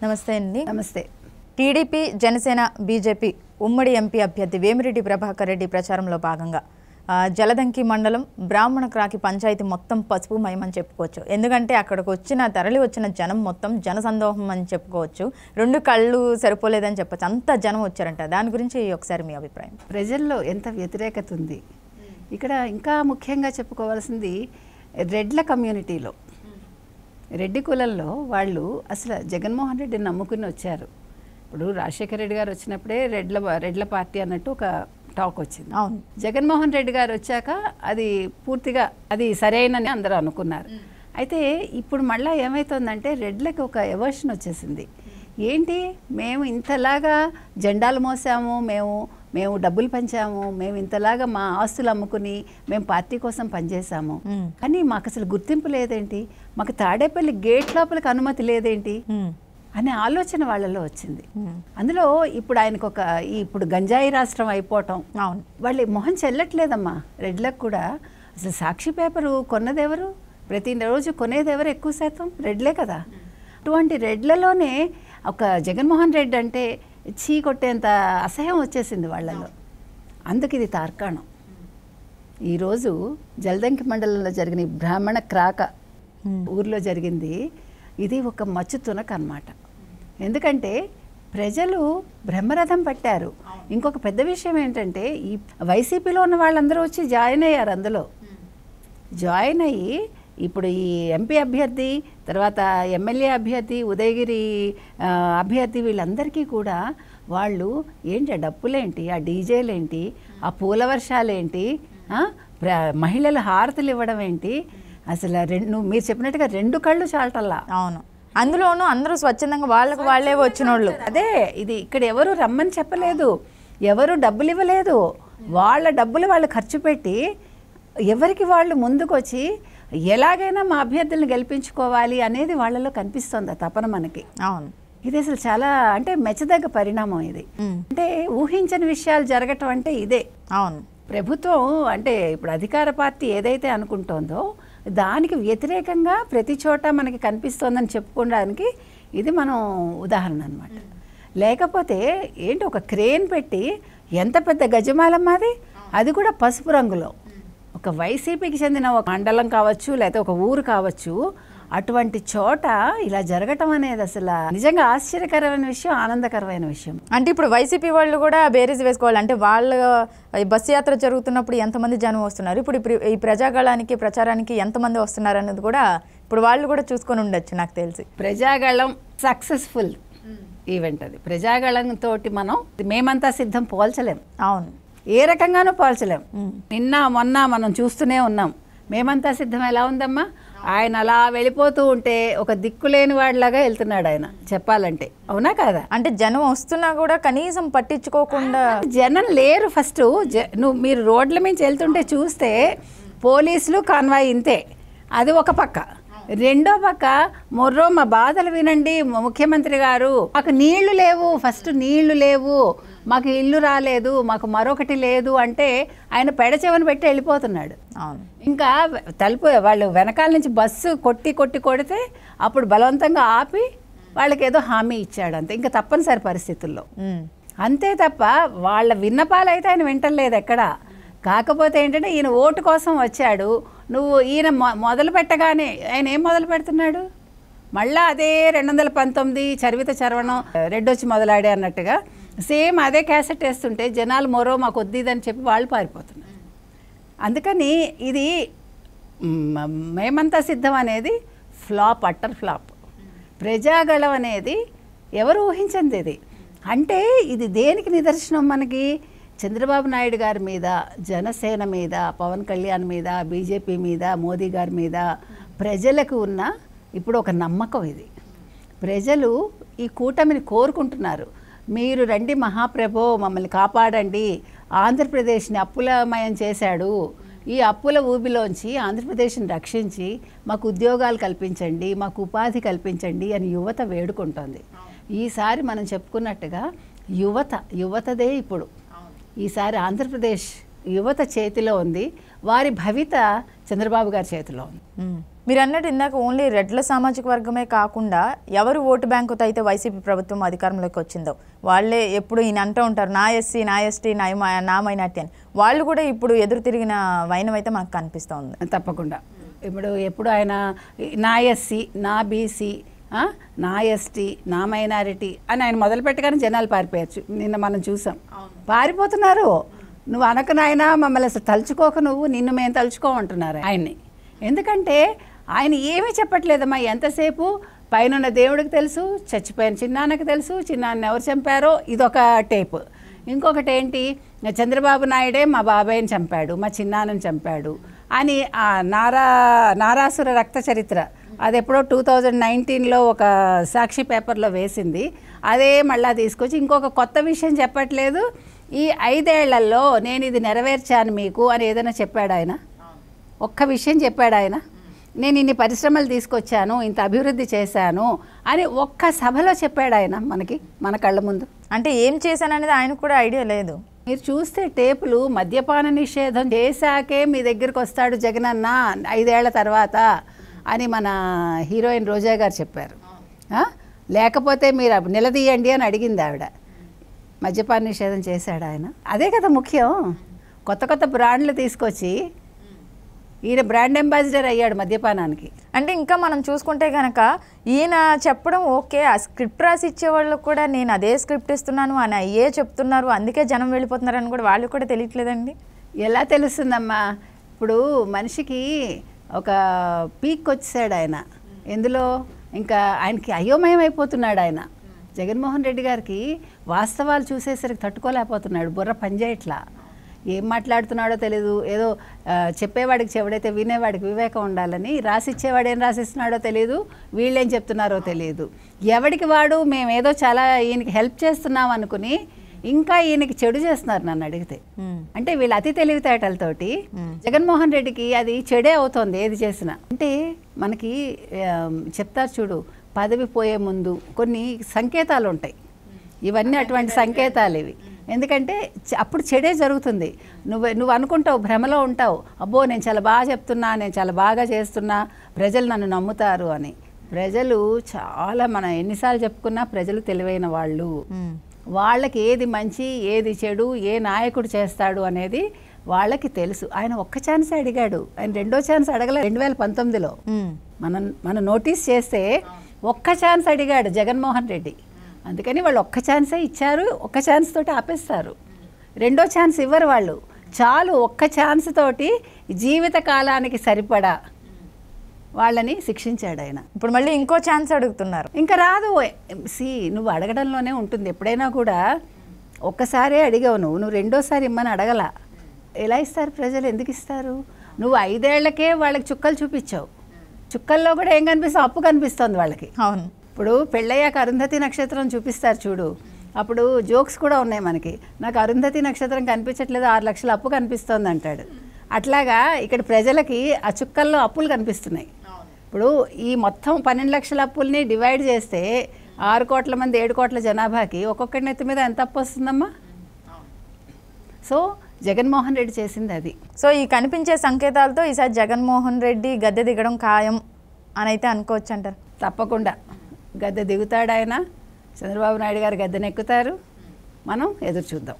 నమస్తే అండి. నమస్తే. టీడీపీ, జనసేన, బీజేపీ ఉమ్మడి ఎంపీ అభ్యర్థి వేమిరెడ్డి ప్రభాకర్ రెడ్డి ప్రచారంలో భాగంగా జలదంకి మండలం బ్రాహ్మణ క్రాకి పంచాయతీ మొత్తం పసుపు మయమని చెప్పుకోవచ్చు. ఎందుకంటే అక్కడికి తరలి వచ్చిన జనం మొత్తం జనసందోహం అని చెప్పుకోవచ్చు. రెండు కళ్ళు సరిపోలేదని చెప్పచ్చు, అంత జనం వచ్చారంట. దాని గురించి ఒకసారి మీ అభిప్రాయం. ప్రజల్లో ఎంత వ్యతిరేకత ఉంది. ఇక్కడ ఇంకా ముఖ్యంగా చెప్పుకోవాల్సింది రెడ్ల కమ్యూనిటీలో, రెడ్డి కులంలో వాళ్ళు అసలు జగన్మోహన్ రెడ్డిని నమ్ముకుని వచ్చారు. ఇప్పుడు రాజశేఖర రెడ్డి గారు వచ్చినప్పుడే రెడ్ల పార్టీ అన్నట్టు ఒక టాక్ వచ్చింది. అవును. జగన్మోహన్ రెడ్డి గారు వచ్చాక అది పూర్తిగా అది సరైనని అందరూ అనుకున్నారు. అయితే ఇప్పుడు మళ్ళీ ఏమవుతుందంటే రెడ్లకి ఒక ఎవర్షన్ వచ్చేసింది. ఏంటి, మేము ఇంతలాగా జెండాలు మోసాము, మేము డబ్బులు పంచాము, మేము ఇంతలాగా మా ఆస్తులు అమ్ముకుని మేము పార్టీ కోసం పనిచేసాము, కానీ మాకు అసలు గుర్తింపు లేదేంటి, మాకు తాడేపల్లి గేట్ లోపలికి అనుమతి లేదేంటి అనే ఆలోచన వాళ్ళలో వచ్చింది. అందులో ఇప్పుడు ఆయనకు ఇప్పుడు గంజాయి రాష్ట్రం అయిపోవటం, వాళ్ళు మొహం చెల్లట్లేదమ్మా. రెడ్లకు కూడా అసలు సాక్షి పేపరు కొన్నదెవరు, ప్రతిరోజు కొనేదెవరు ఎక్కువ శాతం రెడ్లే కదా. అటువంటి రెడ్లలోనే ఒక జగన్మోహన్ రెడ్డి అంటే చీ కొట్టేంత అసహ్యం వచ్చేసింది వాళ్ళలో. అందుకు ఇది తార్కాణం. ఈరోజు జలదంకి మండలంలో జరిగిన బ్రాహ్మణ క్రాక ఊర్లో జరిగింది. ఇది ఒక మచ్చు తునక అన్నమాట. ఎందుకంటే ప్రజలు బ్రహ్మరథం పట్టారు. ఇంకొక పెద్ద విషయం ఏంటంటే ఈ వైసీపీలో ఉన్న వాళ్ళందరూ వచ్చి జాయిన్ అయ్యారు. అందులో జాయిన్ అయ్యి ఇప్పుడు ఈ ఎంపీ అభ్యర్థి, తర్వాత ఎమ్మెల్యే అభ్యర్థి, ఉదయగిరి అభ్యర్థి, వీళ్ళందరికీ కూడా వాళ్ళు ఏంటి, ఆ డప్పులేంటి, ఆ డీజేలేంటి, ఆ పూల వర్షాలేంటి, మహిళలు హారతులు ఇవ్వడం ఏంటి, అసలు మీరు చెప్పినట్టుగా రెండు కళ్ళు చాలటల్లా. అవును. అందులోనూ అందరూ స్వచ్ఛందంగా వాళ్ళకు వాళ్ళే వచ్చినోళ్ళు. అదే ఇది ఇక్కడ ఎవరు రమ్మని చెప్పలేదు, ఎవరు డబ్బులు ఇవ్వలేదు. వాళ్ళ డబ్బులు వాళ్ళు ఖర్చు పెట్టి ఎవరికి వాళ్ళు ముందుకు వచ్చి ఎలాగైనా మా అభ్యర్థులను గెలిపించుకోవాలి అనేది వాళ్ళలో కనిపిస్తుంది తపన మనకి. అవును. ఇది అసలు చాలా అంటే మెచ్చదగ్గ పరిణామం. ఇది అంటే ఊహించని విషయాలు జరగటం అంటే ఇదే. అవును. ప్రభుత్వం అంటే ఇప్పుడు అధికార పార్టీ ఏదైతే అనుకుంటోందో దానికి వ్యతిరేకంగా ప్రతి చోట మనకి కనిపిస్తోందని చెప్పుకోవడానికి ఇది మనం ఉదాహరణ అన్నమాట. లేకపోతే ఏంటి, ఒక క్రేన్ పెట్టి ఎంత పెద్ద గజమాలమ్మాది, అది కూడా పసుపు రంగులో, ఒక వైసీపీకి చెందిన ఒక మండలం కావచ్చు లేకపోతే ఒక ఊరు కావచ్చు, అటువంటి చోట ఇలా జరగటం అనేది అసలు నిజంగా ఆశ్చర్యకరమైన విషయం, ఆనందకరమైన విషయం. అంటే ఇప్పుడు వైసీపీ వాళ్ళు కూడా బేరీజ్ వేసుకోవాలి. అంటే వాళ్ళ బస్సు యాత్ర జరుగుతున్నప్పుడు ఎంతమంది జనం వస్తున్నారు, ఇప్పుడు ఈ ప్రజాగళానికి ప్రచారానికి ఎంతమంది వస్తున్నారు అన్నది కూడా ఇప్పుడు వాళ్ళు కూడా చూసుకొని ఉండొచ్చు. నాకు తెలిసి ప్రజాగళం సక్సెస్ఫుల్ ఈవెంట్ అది. ప్రజాగళంతో మేమంతా సిద్ధం పోల్చలేం. అవును, ఏ రకంగానూ పోల్చలేం. నిన్న మొన్న మనం చూస్తూనే ఉన్నాం. మేమంతా సిద్ధం ఎలా ఉందమ్మా, ఆయన అలా వెళ్ళిపోతూ ఉంటే ఒక దిక్కులేని వాడిలాగా వెళ్తున్నాడు ఆయన, చెప్పాలంటే. అవునా కాదా? అంటే జనం వస్తున్నా కూడా కనీసం పట్టించుకోకుండా, జనం లేరు. ఫస్ట్ మీరు రోడ్ల మించి వెళ్తుంటే చూస్తే పోలీసులు కాన్వాయ్ ఇంతే, అది ఒక పక్క. రెండో పక్క మొర్రో మా బాధలు వినండి ముఖ్యమంత్రి గారు, మాకు నీళ్లు లేవు, ఫస్ట్ నీళ్లు లేవు, మాకు ఇల్లు రాలేదు, మాకు మరొకటి లేదు అంటే ఆయన పెడచెవని పెట్టి వెళ్ళిపోతున్నాడు. అవును. ఇంకా తలుపు వాళ్ళు వెనకాల నుంచి బస్సు కొడితే అప్పుడు బలవంతంగా ఆపి వాళ్ళకి ఏదో హామీ ఇచ్చాడు అంతే, ఇంకా తప్పనిసరి పరిస్థితుల్లో. అంతే తప్ప వాళ్ళ విన్నపాలైతే ఆయన వింటలేదు ఎక్కడ. కాకపోతే ఏంటంటే ఈయన ఓటు కోసం వచ్చాడు. ఈయన మొదలు పెట్టగానే ఆయన ఏం మొదలు పెడుతున్నాడు, మళ్ళీ అదే 219 చరివిత చరవణం రెడ్డొచ్చి మొదలాడే అన్నట్టుగా సేమ్ అదే క్యాసెట్ వేస్తుంటే జనాలు మరో మాకు వద్దిదని చెప్పి వాళ్ళు పారిపోతున్నారు. అందుకని ఇది మేమంతా సిద్ధం అనేది ఫ్లాప్, అట్టర్ ఫ్లాప్. ప్రజాగళం అనేది ఎవరు ఊహించింది ఇది. అంటే ఇది దేనికి నిదర్శనం, మనకి చంద్రబాబు నాయుడు గారి మీద, జనసేన మీద, పవన్ కళ్యాణ్ మీద, బీజేపీ మీద, మోదీ గారి మీద ప్రజలకు ఉన్న ఇప్పుడు ఒక నమ్మకం. ఇది ప్రజలు ఈ కూటమిని కోరుకుంటున్నారు. మీరు రండి మహాప్రభో, మమ్మల్ని కాపాడండి, ఆంధ్రప్రదేశ్ని అప్పులమయం చేశాడు, ఈ అప్పుల ఊబిలోంచి ఆంధ్రప్రదేశ్ని రక్షించి మాకు ఉద్యోగాలు కల్పించండి, మాకు ఉపాధి కల్పించండి అని యువత వేడుకుంటోంది. ఈసారి మనం చెప్పుకున్నట్టుగా యువతదే ఇప్పుడు ఈసారి ఆంధ్రప్రదేశ్ యువత చేతిలో ఉంది. వారి భవిత చంద్రబాబు గారి చేతిలో ఉంది. మీరు అన్నట్టు ఇందాక ఓన్లీ రెడ్ల సామాజిక వర్గమే కాకుండా ఎవరు ఓటు బ్యాంకుతో అయితే వైసీపీ ప్రభుత్వం అధికారంలోకి వచ్చిందో వాళ్ళే ఎప్పుడు ఈయన అంటూ ఉంటారు నా ఎస్సీ నా ఎస్టీ నా మైనార్టీ అని. వాళ్ళు కూడా ఇప్పుడు ఎదురు తిరిగిన వైనం అయితే మనకు కనిపిస్తూ ఉంది. తప్పకుండా ఎప్పుడు ఆయన నా ఎస్సీ నా బీసీ నా ఎస్టీ నా మైనారిటీ అని ఆయన మొదలుపెట్టగానే జనాలు పారిపోయచ్చు. నిన్న మనం చూసాం, పారిపోతున్నారు. నువ్వు అనక నాయన మమ్మల్ని అసలు తలుచుకోక నువ్వు, నిన్ను మేము తలుచుకోమంటున్నారు ఆయన్ని. ఎందుకంటే ఆయన ఏమీ చెప్పట్లేదమ్మా. ఎంతసేపు పైన దేవుడికి తెలుసు, చచ్చిపోయిన చిన్నాన్నకి తెలుసు, చిన్నాన్న ఎవరు చంపారో ఇదొక టేపు. ఇంకొకటి ఏంటి, చంద్రబాబు నాయుడే మా బాబాయ్ని చంపాడు, మా చిన్నాన్నని చంపాడు అని ఆ నారాసుర రక్త చరిత్ర అది ఎప్పుడో 2019లో ఒక సాక్షి పేపర్లో వేసింది. అదే మళ్ళీ తీసుకొచ్చి ఇంకొక కొత్త విషయం చెప్పట్లేదు. ఈ 5 ఏళ్లలో నేను ఇది నెరవేర్చాను మీకు అని ఏదైనా చెప్పాడు ఆయన? ఒక్క విషయం చెప్పాడు ఆయన? నేను ఇన్ని పరిశ్రమలు తీసుకొచ్చాను, ఇంత అభివృద్ధి చేశాను అని ఒక్క సభలో చెప్పాడు ఆయన మన కళ్ళ ముందు? అంటే ఏం చేశాననేది ఆయనకు కూడా ఐడియా లేదు. మీరు చూస్తే టేపులు మద్యపాన నిషేధం చేశాకే మీ దగ్గరికి వస్తాడు జగనన్న 5 ఏళ్ల తర్వాత అని మన హీరోయిన్ రోజా గారు చెప్పారు. లేకపోతే మీరు నిలదీయండి అని అడిగింది ఆవిడ. మద్యపాన నిషేధం చేశాడు ఆయన. అదే కదా ముఖ్యం. కొత్త బ్రాండ్లు తీసుకొచ్చి ఈయన బ్రాండ్ అంబాసిడర్ అయ్యాడు మద్యపానానికి. అంటే ఇంకా మనం చూసుకుంటే కనుక ఈయన చెప్పడం ఓకే, ఆ స్క్రిప్ట్ రాసి ఇచ్చేవాళ్ళకు కూడా నేను అదే స్క్రిప్ట్ ఇస్తున్నాను అని అయ్యే చెప్తున్నారు, అందుకే జనం వెళ్ళిపోతున్నారని కూడా వాళ్ళు కూడా తెలియట్లేదండి. ఎలా తెలుస్తుందమ్మా? ఇప్పుడు మనిషికి ఒక పీక్ వచ్చేసాడు ఆయన. ఎందులో ఇంకా ఆయనకి అయోమయం అయిపోతున్నాడు ఆయన. జగన్మోహన్ రెడ్డి గారికి వాస్తవాలు చూసేసరికి తట్టుకోలేకపోతున్నాడు. బుర్ర పనిచేయట్లా. ఏం మాట్లాడుతున్నాడో తెలియదు. ఏదో చెప్పేవాడికి చెవుడైతే వినేవాడికి వివేకం ఉండాలని రాసిచ్చేవాడు ఏం రాసిస్తున్నాడో తెలియదు, వీళ్ళేం చెప్తున్నారో తెలియదు. ఎవడికి వాడు మేమేదో చాలా ఈయనకి హెల్ప్ చేస్తున్నాం అనుకుని ఇంకా ఈయనకి చెడు చేస్తున్నారు నన్ను అడిగితే. అంటే వీళ్ళ అతి తెలివితేటలతోటి జగన్మోహన్ రెడ్డికి అది చెడే అవుతోంది ఏది చేసినా. అంటే మనకి చెప్తారు చూడు, పదవి పోయే ముందు కొన్ని సంకేతాలు ఉంటాయి. ఇవన్నీ అటువంటి సంకేతాలు ఇవి. ఎందుకంటే అప్పుడు చెడే జరుగుతుంది. నువ్వు అనుకుంటావు, భ్రమలో ఉంటావు, అబ్బో నేను చాలా బాగా చెప్తున్నా, నేను చాలా బాగా చేస్తున్నా, ప్రజలు నన్ను నమ్ముతారు అని. ప్రజలు చాలా, మనం ఎన్నిసార్లు చెప్పుకున్నా ప్రజలు తెలివైన వాళ్ళు. వాళ్ళకి ఏది మంచి ఏది చెడు, ఏ నాయకుడు చేస్తాడు అనేది వాళ్ళకి తెలుసు. ఆయన ఒక్క ఛాన్స్ అడిగాడు, ఆయన రెండో ఛాన్స్ అడగలేదు. 2019లో మనం నోటీస్ చేస్తే ఒక్క ఛాన్స్ అడిగాడు జగన్మోహన్ రెడ్డి. అందుకని వాళ్ళు ఒక్క ఛాన్సే ఇచ్చారు, ఒక్క ఛాన్స్ తోటి ఆపేస్తారు. రెండో ఛాన్స్ ఇవ్వరు వాళ్ళు. చాలు ఒక్క ఛాన్స్ తోటి జీవిత కాలానికి సరిపడా వాళ్ళని శిక్షించాడు ఆయన. ఇప్పుడు మళ్ళీ ఇంకో ఛాన్స్ అడుగుతున్నారు. ఇంకా రాదు. నువ్వు అడగడంలోనే ఉంటుంది. ఎప్పుడైనా కూడా ఒక్కసారే అడిగావు, నువ్వు రెండోసారి ఇమ్మని అడగల. ఎలా ఇస్తారు ప్రజలు? ఎందుకు ఇస్తారు? నువ్వు 5 ఏళ్లకే వాళ్ళకి చుక్కలు చూపించావు. చుక్కల్లో కూడా ఏం కనిపిస్తావు? అప్పు కనిపిస్తుంది వాళ్ళకి. అవును. ఇప్పుడు పెళ్ళయ్యాక అరుంధతి నక్షత్రం చూపిస్తారు చూడు, అప్పుడు జోక్స్ కూడా ఉన్నాయి మనకి. నాకు అరుంధతి నక్షత్రం కనిపించట్లేదు, 6 లక్షల అప్పు కనిపిస్తోంది అంటాడు. అట్లాగా ఇక్కడ ప్రజలకి ఆ చుక్కల్లో అప్పులు కనిపిస్తున్నాయి. ఇప్పుడు ఈ మొత్తం 12 లక్షల అప్పుల్ని డివైడ్ చేస్తే 6 కోట్ల మంది 7 కోట్ల జనాభాకి ఒక్కొక్కటి నెత్తి మీద ఎంత అప్పు వస్తుందమ్మా? సో జగన్మోహన్ రెడ్డి చేసింది అది. సో ఈ కనిపించే సంకేతాలతో ఈసారి జగన్మోహన్ రెడ్డి గద్దె దిగడం ఖాయం అని అయితే అనుకోవచ్చు అంటారు. తప్పకుండా గద్దె దిగుతాడు ఆయన. చంద్రబాబు నాయుడు గారు గద్దెనెక్కుతారు. మనం ఎదురు చూద్దాం.